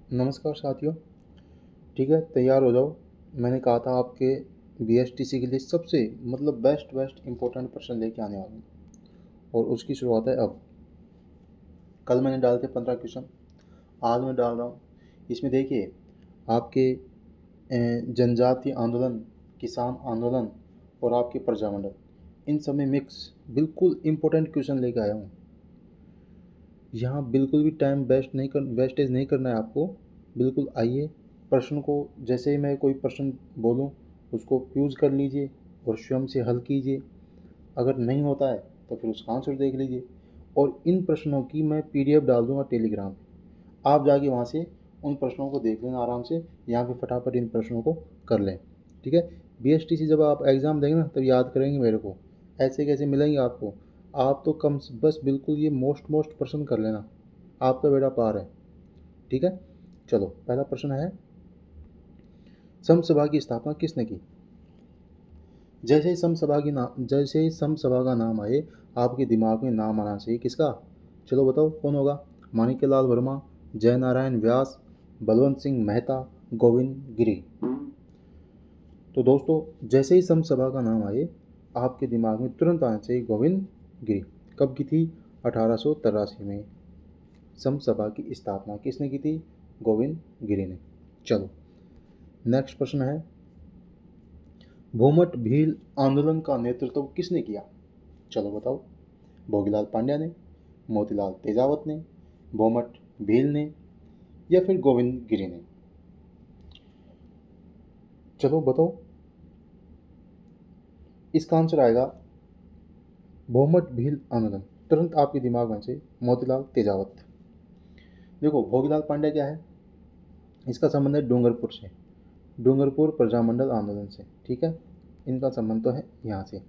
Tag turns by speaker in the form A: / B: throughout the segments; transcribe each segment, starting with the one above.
A: नमस्कार साथियों। ठीक है, तैयार हो जाओ। मैंने कहा था आपके बीएसटीसी के लिए सबसे बेस्ट इंपॉर्टेंट प्रश्न लेके आने वाला हूँ और उसकी शुरुआत है अब। कल मैंने डाले थे 15 क्वेश्चन, आज मैं डाल रहा हूँ। इसमें देखिए आपके जनजातीय आंदोलन, किसान आंदोलन और आपके प्रजामंडल, इन सब में मिक्स बिल्कुल इम्पोर्टेंट क्वेश्चन लेके आया हूँ। यहाँ बिल्कुल भी टाइम वेस्टेज नहीं करना है आपको। बिल्कुल आइए, प्रश्न को जैसे ही मैं कोई प्रश्न बोलूँ उसको फ्यूज़ कर लीजिए और स्वयं से हल कीजिए। अगर नहीं होता है तो फिर उसका आंसर देख लीजिए। और इन प्रश्नों की मैं पीडीएफ डाल दूँगा टेलीग्राम पे, आप जाके वहाँ से उन प्रश्नों को देख लेना आराम से। यहाँ पे फटाफट इन प्रश्नों को कर लें। ठीक है, बीएसटीसी जब आप एग्ज़ाम देंगे ना तब याद करेंगे मेरे को, ऐसे कैसे मिलेंगे आपको। आप तो कम बस बिल्कुल ये मोस्ट प्रश्न कर लेना, आपका बेड़ा पार है। ठीक है, चलो पहला प्रश्न है, समसभा की स्थापना किसने की। जैसे ही समसभा का नाम आए आपके दिमाग में नाम आना चाहिए किसका। चलो बताओ कौन होगा। माणिक्यलाल वर्मा, जय नारायण व्यास, बलवंत सिंह मेहता, गोविंद गिरी। तो दोस्तों जैसे ही समसभा का नाम आए आपके दिमाग में तुरंत आना चाहिए गोविंद गिरी। कब की थी? 1883 में। समसभा की स्थापना किसने की थी? गोविंद गिरी ने। चलो नेक्स्ट प्रश्न है, भूमट भील आंदोलन का नेतृत्व किसने किया। चलो बताओ, भोगीलाल पांड्या ने, मोतीलाल तेजावत ने, भूमट भील ने या फिर गोविंद गिरी ने। चलो बताओ, इसका आंसर आएगा भूमट भील आंदोलन। तुरंत आपके दिमाग में से मोतीलाल तेजावत। देखो भोगीलाल पांड्या क्या है, इसका संबंध है डूंगरपुर से, डूंगरपुर प्रजामंडल आंदोलन से। ठीक है, इनका संबंध तो है यहाँ से।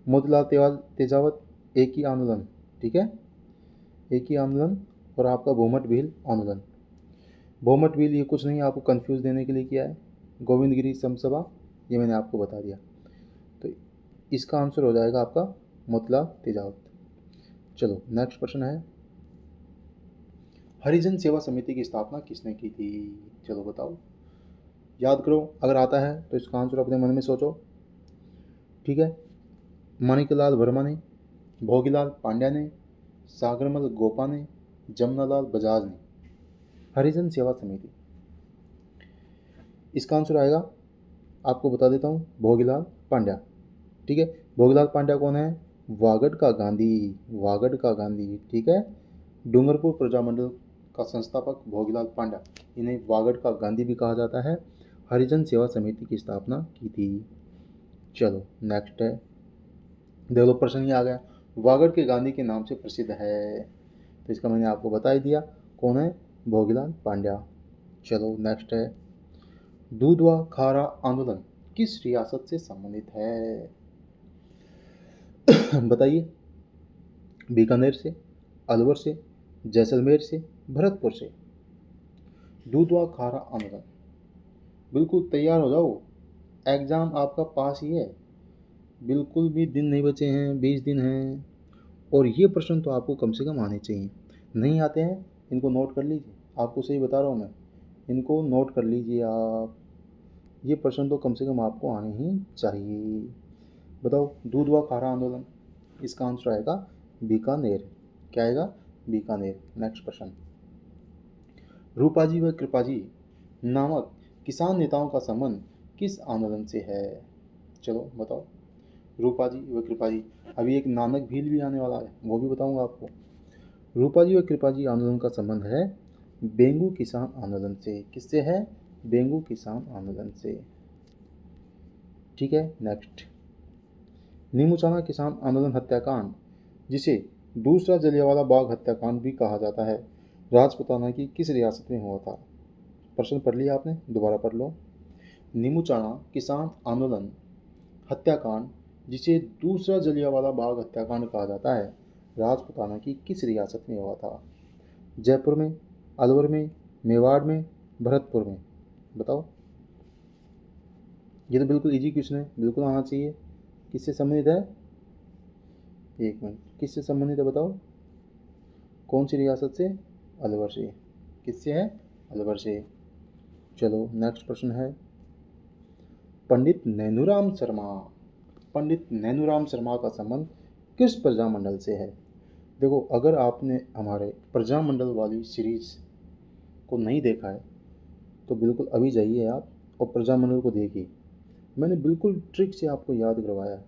A: मोतीलाल तेजावत एक ही आंदोलन। ठीक है, एक ही आंदोलन। और आपका भूमट भील आंदोलन। भूमट भील ये कुछ नहीं, आपको कंफ्यूज देने के लिए किया है। गोविंद गिरी समसभा ये मैंने आपको बता दिया। तो इसका आंसर हो जाएगा आपका मोतीलाल तेजावत। चलो नेक्स्ट प्रश्न है, हरिजन सेवा समिति की स्थापना किसने की थी। चलो बताओ, याद करो, अगर आता है तो इसका आंसर अपने मन में सोचो। ठीक है, माणिक्यलाल वर्मा ने, भोगीलाल पांड्या ने, सागरमल गोपा ने, जमनालाल बजाज ने। हरिजन सेवा समिति, इसका आंसर आएगा, आपको बता देता हूँ, भोगीलाल पांड्या। ठीक है, भोगीलाल पांड्या कौन है? वागड का गांधी, वागड का गांधी। ठीक है, डूंगरपुर प्रजामंडल का संस्थापक भोगीलाल पांड्या, इन्हें वागड का गांधी भी कहा जाता है। हरिजन सेवा समिति की स्थापना की थी। चलो नेक्स्ट है, देखो प्रश्न ही आ गया, वागड के गांधी के नाम से प्रसिद्ध है। तो इसका मैंने आपको बता ही दिया, कौन है? भोगीलाल पांड्या। चलो नेक्स्ट है, दूधवा खारा आंदोलन किस रियासत से संबंधित है। बताइए, बीकानेर से, अलवर से, जैसलमेर से, भरतपुर से। दूधवा खारा आंदोलन, बिल्कुल तैयार हो जाओ, एग्ज़ाम आपका पास ही है। बिल्कुल भी दिन नहीं बचे हैं, 20 दिन हैं। और ये प्रश्न तो आपको कम से कम आने चाहिए। नहीं आते हैं, इनको नोट कर लीजिए। आपको सही बता रहा हूँ मैं, इनको नोट कर लीजिए आप। ये प्रश्न तो कम से कम आपको आने ही चाहिए। बताओ, दूधवा खारा आंदोलन, इसका आंसर आएगा बीकानेर। क्या आएगा? बीकानेर। नेक्स्ट प्रश्न, रूपाजी व कृपाजी नामक किसान नेताओं का संबंध किस आंदोलन से है। चलो बताओ, रूपाजी व कृपाजी, अभी एक नानक भील भी आने वाला है, वो भी बताऊंगा आपको। रूपाजी व कृपाजी आंदोलन का संबंध है बेंगू किसान आंदोलन से। किससे है? बेंगू किसान आंदोलन से। ठीक है, नेक्स्ट, नीमूचाना किसान आंदोलन हत्याकांड, जिसे दूसरा जलियांवाला बाग हत्याकांड भी कहा जाता है, राजपूताना की किस रियासत में हुआ था। प्रश्न पढ़ लिया आपने, दोबारा पढ़ लो। नीमूचाना किसान आंदोलन हत्याकांड, जिसे दूसरा जलियांवाला बाग हत्याकांड कहा जाता है, राजपूताना की किस रियासत में हुआ था। जयपुर में, अलवर में, मेवाड़ में, भरतपुर में। बताओ, ये तो बिल्कुल इजी क्वेश्चन है, बिल्कुल आना चाहिए। किससे संबंधित है? एक मिनट, किससे संबंधित है बताओ, कौन सी रियासत से? अलवर से। किससे है? अलवर से। चलो नेक्स्ट प्रश्न है, पंडित नैनूराम शर्मा। पंडित नैनूराम शर्मा का संबंध किस प्रजामंडल से है? देखो, अगर आपने हमारे प्रजामंडल वाली सीरीज को नहीं देखा है तो बिल्कुल अभी जाइए आप और प्रजामंडल को देखिए। मैंने बिल्कुल ट्रिक से आपको याद करवाया।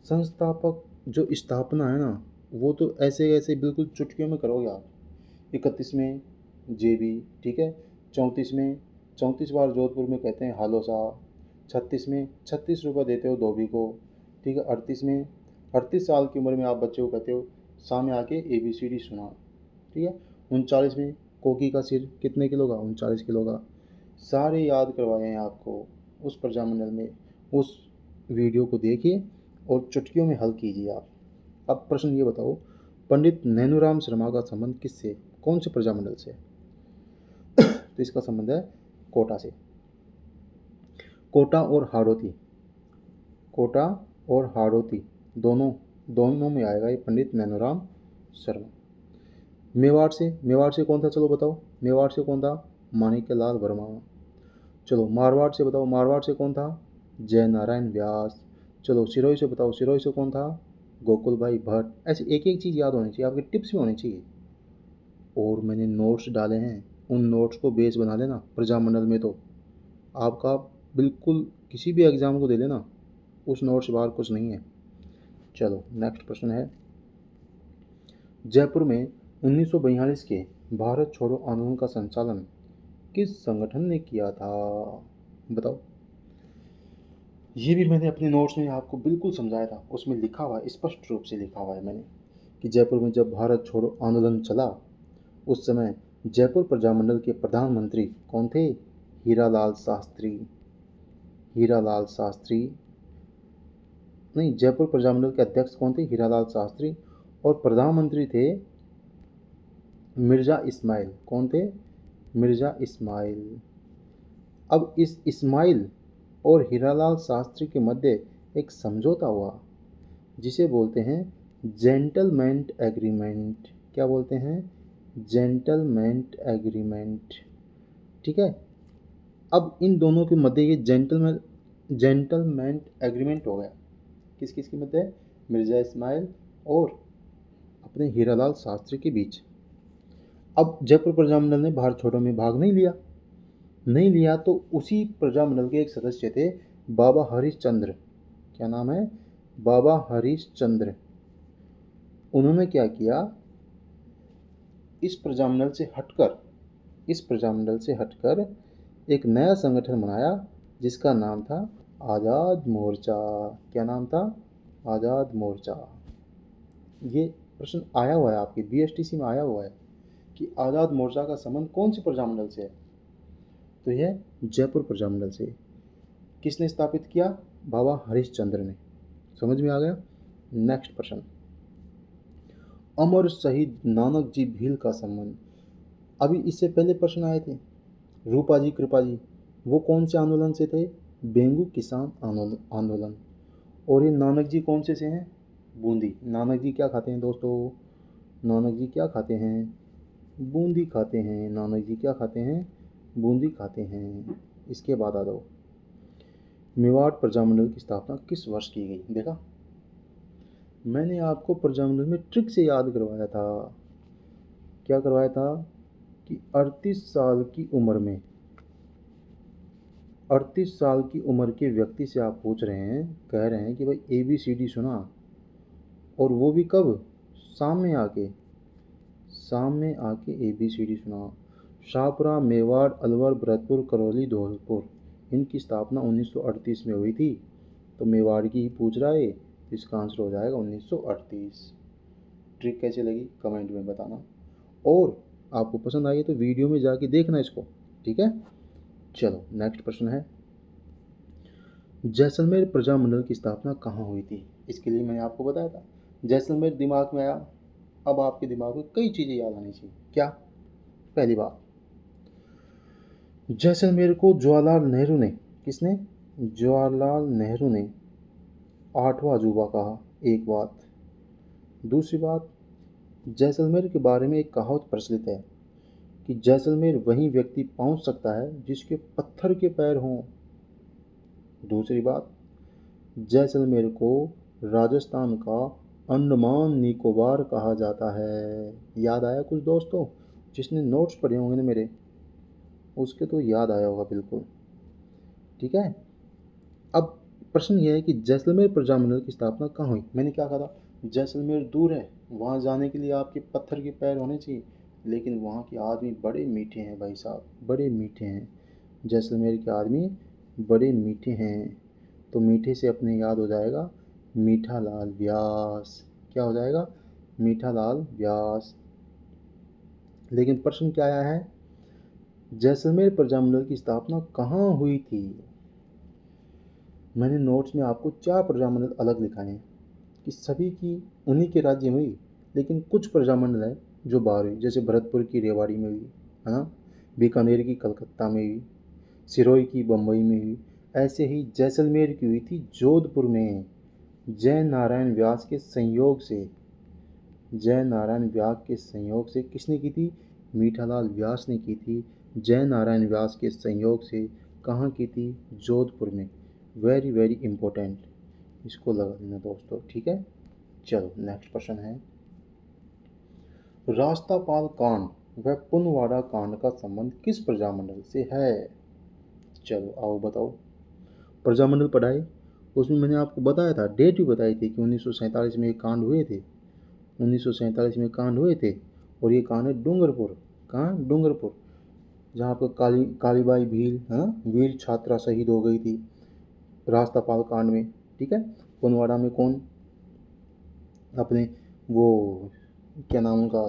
A: संस्थापक जो स्थापना है ना, वो तो ऐसे ऐसे बिल्कुल चुटकियों में करोगे आप। 31 में जेबी, ठीक है। 34 में 34 बार जोधपुर में कहते हैं हालो साहब। 36 में 36 रुपये देते हो धोबी को, ठीक है। 38 में 38 साल की उम्र में आप बच्चे को कहते हो सामने आके ABCD सुना, ठीक है। 39 में कोकी का सिर कितने किलो का? 39 किलो का। सारे याद करवाए हैं आपको उस प्रजामंडल में। उस वीडियो को देखिए और चुटकियों में हल कीजिए आप। अब प्रश्न ये बताओ, पंडित नैनूराम शर्मा का संबंध किससे, कौन से प्रजामंडल से? तो इसका संबंध है कोटा से। कोटा और हाड़ौती, कोटा और हाड़ौती दोनों दोनों में आएगा ये पंडित नैनूराम शर्मा। मेवाड़ से कौन था? चलो बताओ, मेवाड़ से कौन था? माणिक्यलाल वर्मा। चलो मारवाड़ से बताओ, मारवाड़ से कौन था? जय नारायण व्यास। चलो सिरोही से बताओ, सिरोही से कौन था? गोकुल भाई भट्ट। ऐसे एक एक चीज़ याद होनी चाहिए, आपकी टिप्स भी होनी चाहिए। और मैंने नोट्स डाले हैं, उन नोट्स को बेस बना लेना प्रजामंडल में। तो आपका बिल्कुल किसी भी एग्ज़ाम को दे लेना, उस नोट्स बाहर कुछ नहीं है। चलो नेक्स्ट प्रश्न है, जयपुर में 1942 के भारत छोड़ो आंदोलन का संचालन किस संगठन ने किया था? बताओ। ये भी मैंने अपने नोट्स में आपको बिल्कुल समझाया था, उसमें लिखा हुआ है, स्पष्ट रूप से लिखा हुआ है मैंने कि जयपुर में जब भारत छोड़ो आंदोलन चला उस समय जयपुर प्रजामंडल के प्रधानमंत्री कौन थे? हीरालाल शास्त्री। हीरालाल शास्त्री नहीं, जयपुर प्रजामंडल के अध्यक्ष कौन थे? हीरालाल शास्त्री। और प्रधानमंत्री थे मिर्ज़ा इस्माइल। कौन थे? मिर्ज़ा इस्माइल। अब इस इस्माइल और हीरालाल शास्त्री के मध्य एक समझौता हुआ जिसे बोलते हैं जेंटलमैन एग्रीमेंट। क्या बोलते हैं? जेंटलमैन एग्रीमेंट, ठीक है। अब इन दोनों के मध्य ये जेंटलमैन एग्रीमेंट हो गया। किस किस के मध्य? मिर्ज़ा इस्माइल और अपने हीरालाल शास्त्री के बीच। अब जयपुर प्रजामंडल ने भारत छोड़ो में भाग नहीं लिया तो उसी प्रजामंडल के एक सदस्य थे बाबा हरिश्चंद्र। क्या नाम है? बाबा हरिश्चंद्र। उन्होंने क्या किया, इस प्रजामंडल से हटकर एक नया संगठन बनाया जिसका नाम था आज़ाद मोर्चा। क्या नाम था? आज़ाद मोर्चा। ये प्रश्न आया हुआ है आपके BSTC में आया हुआ है कि आज़ाद मोर्चा का संबंध कौन से प्रजामंडल से है? तो यह जयपुर प्रजामंडल से। किसने स्थापित किया? बाबा हरिश्चंद्र ने। समझ में आ गया? नेक्स्ट प्रश्न, अमर शहीद नानक जी भील का संबंध। अभी इससे पहले प्रश्न आए थे, रूपा जी कृपा जी, वो कौन से आंदोलन से थे? बेंगू किसान आंदोलन। और ये नानक जी कौन से हैं? बूंदी। नानक जी क्या खाते हैं दोस्तों? नानक जी क्या खाते हैं? बूंदी खाते हैं। नानक जी क्या खाते हैं? बूंदी खाते हैं। इसके बाद आ जाओ, मेवाड़ प्रजामंडल की स्थापना किस वर्ष की गई? देखा, मैंने आपको प्रजामंडल में ट्रिक से याद करवाया था। क्या करवाया था कि 38 साल की उम्र में 38 साल की उम्र के व्यक्ति से आप पूछ रहे हैं, कह रहे हैं कि भाई ABCD सुना, और वो भी कब? सामने आके ABCD सुना। शाहपुरा, मेवाड़, अलवर, भरतपुर, करौली, धौलपुर, इनकी स्थापना 1938 में हुई थी। तो मेवाड़ की ही पूछ रहा है, तो इसका आंसर हो जाएगा 1938। ट्रिक कैसे लगी कमेंट में बताना, और आपको पसंद आई तो वीडियो में जाके देखना इसको, ठीक है। चलो नेक्स्ट प्रश्न है, जैसलमेर प्रजामंडल की स्थापना कहाँ हुई थी? इसके लिए मैंने आपको बताया था, जैसलमेर दिमाग में आया, अब आपके दिमाग में कई चीज़ें याद आनी चाहिए। क्या? पहली बात, जैसलमेर को जवाहरलाल नेहरू ने, किसने? जवाहरलाल नेहरू ने 8वां अजूबा कहा, एक बात। दूसरी बात, जैसलमेर के बारे में एक कहावत प्रचलित है कि जैसलमेर वही व्यक्ति पहुंच सकता है जिसके पत्थर के पैर हों। दूसरी बात, जैसलमेर को राजस्थान का अंडमान निकोबार कहा जाता है। याद आया कुछ दोस्तों? जिसने नोट्स पढ़े होंगे ना मेरे, उसके तो याद आया होगा बिल्कुल। ठीक है, अब प्रश्न यह है कि जैसलमेर प्रजामंडल की स्थापना कहाँ हुई? मैंने क्या कहा था, जैसलमेर दूर है, वहाँ जाने के लिए आपके पत्थर के पैर होने चाहिए, लेकिन वहाँ के आदमी बड़े मीठे हैं भाई साहब, बड़े मीठे हैं। जैसलमेर के आदमी बड़े मीठे हैं। तो मीठे से अपने याद हो जाएगा मीठा लाल व्यास। क्या हो जाएगा? मीठा लाल व्यास। लेकिन प्रश्न क्या आया है, जैसलमेर प्रजामंडल की स्थापना कहाँ हुई थी? मैंने नोट्स में आपको 4 प्रजामंडल अलग लिखाए हैं कि सभी की उन्हीं के राज्य में हुई, लेकिन कुछ प्रजामंडल हैं जो बाहर हुई, जैसे भरतपुर की रेवाड़ी में हुई, है ना, बीकानेर की कलकत्ता में हुई, सिरोही की बम्बई में हुई। ऐसे ही जैसलमेर की हुई थी जोधपुर में, जय नारायण व्यास के संयोग से। जय नारायण व्यास के संयोग से किसने की थी? मीठालाल व्यास ने की थी। जय नारायण व्यास के संयोग से कहाँ की थी? जोधपुर में। वेरी वेरी इंपॉर्टेंट, इसको लगा देना दोस्तों। ठीक है, चलो नेक्स्ट प्रश्न है, रास्तापाल कांड व पुनवाड़ा कांड का संबंध किस प्रजामंडल से है? चलो आओ बताओ। प्रजामंडल पढ़ाए, उसमें मैंने आपको बताया था, डेट भी बताई थी कि 1947 में ये कांड हुए थे। 1947 में कांड हुए थे, और ये कांड है डूंगरपुर। कहाँ? डूंगरपुर, जहाँ पर कालीबाई भील, है ना, वीर छात्रा शहीद हो गई थी रास्तापाल कांड में। ठीक है, पुनवाड़ा में कौन? अपने वो क्या नाम उनका,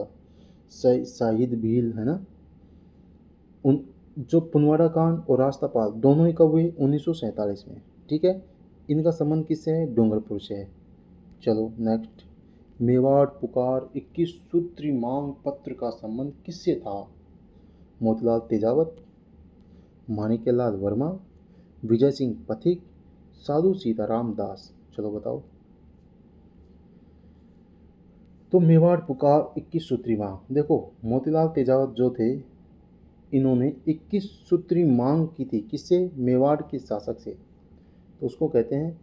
A: शाहिद भील, है ना। उन जो पुनवाड़ा कांड और रास्तापाल दोनों ही कब हुए? 1947 में। ठीक है, इनका संबंध किससे है? डूंगरपुर से है। चलो नेक्स्ट, मेवाड़ पुकार 21 सूत्री मांग पत्र का संबंध किससे था? मोतीलाल तेजावत, माणिक्यलाल वर्मा, विजय सिंह पथिक, साधु सीताराम दास। चलो बताओ। तो मेवाड़ पुकार 21 सूत्री मांग, देखो मोतीलाल तेजावत जो थे, इन्होंने 21 सूत्री मांग की थी। किससे? मेवाड़ के शासक से। तो उसको कहते हैं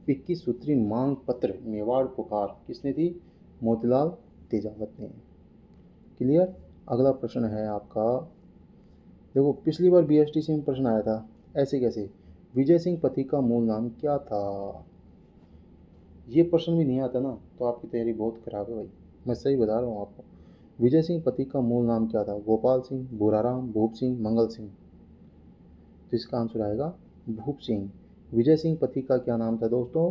A: 21 सूत्री मांग पत्र। मेवाड़ पुकार किसने थी? मोतीलाल तेजावत ने। क्लियर। अगला प्रश्न है आपका, देखो पिछली बार बीएसटीसी में प्रश्न आया था, ऐसे कैसे, विजय सिंह पथिक का मूल नाम क्या था? ये प्रश्न भी नहीं आता ना तो आपकी तैयारी बहुत खराब है भाई, मैं सही बता रहा हूँ आपको। विजय सिंह पथिक का मूल नाम क्या था? गोपाल सिंह, भूराराम, भूप सिंह, मंगल सिंह। तो इसका आंसर आएगा भूप सिंह। विजय सिंह पथिक का क्या नाम था दोस्तों?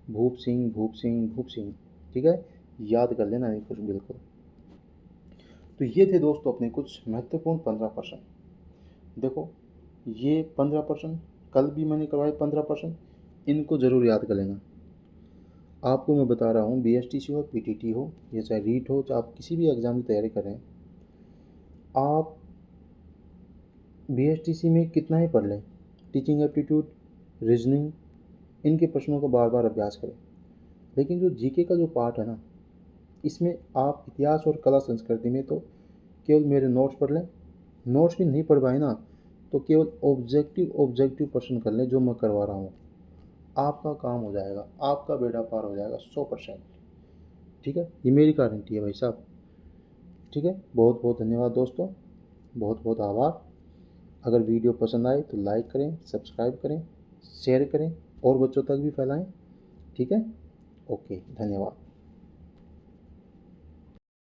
A: भूप सिंह, भूप सिंह, भूप सिंह। ठीक है, याद कर लेना नहीं कुछ बिल्कुल। तो ये थे दोस्तों अपने कुछ महत्वपूर्ण 15 प्रश्न। देखो ये 15 प्रश्न, कल भी मैंने करवाए 15 प्रश्न, इनको ज़रूर याद कर लेना। आपको मैं बता रहा हूँ, बीएसटीसी हो, पीटीटी हो, या चाहे रीट हो, चाहे आप किसी भी एग्ज़ाम की तैयारी कर रहे हैं, आप बीएसटीसी में कितना ही पढ़ लें, टीचिंग एप्टीट्यूड, रीजनिंग, इनके प्रश्नों को बार बार अभ्यास करें। लेकिन जो जीके का जो पार्ट है ना, इसमें आप इतिहास और कला संस्कृति में तो केवल मेरे नोट्स पढ़ लें। नोट्स भी नहीं पढ़ पाए ना तो केवल ऑब्जेक्टिव प्रश्न कर लें जो मैं करवा रहा हूँ, आपका काम हो जाएगा, आपका बेड़ा पार हो जाएगा 100%। ठीक है, ये मेरी गारंटी है भाई साहब। ठीक है, बहुत बहुत धन्यवाद दोस्तों, बहुत बहुत आभार। अगर वीडियो पसंद आए तो लाइक करें, सब्सक्राइब करें, शेयर करें और बच्चों तक भी फैलाएं। ठीक है, ओके, धन्यवाद।